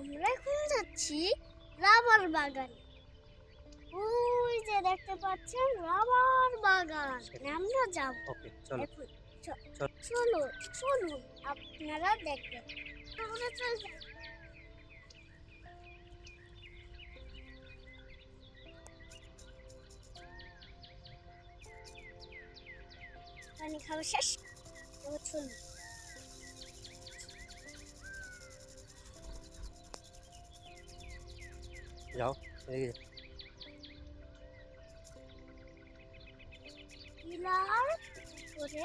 আমরা এখন যাচ্ছি রাবার বাগানে। ওই যে দেখতে পাচ্ছেন রাবার বাগান, আমরা যাব। ওকে চলো এখন চলো। চলুন চলুন আপনারা দেখবেন। আমরা চলছি। পানি খাওয়া শেষ, এবার চলুন। যাও এদিকে যাও। পিলার করে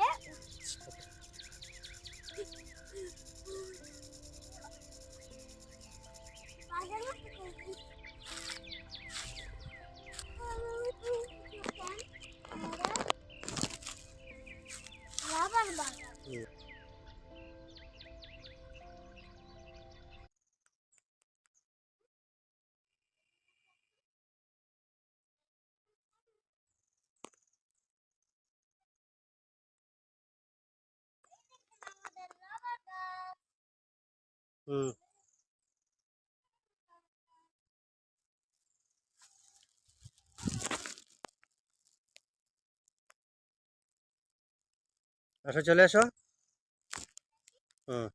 রাবার বাগান। আমাদের রাবার গাছ। হুম আসো চলে আসো। হুম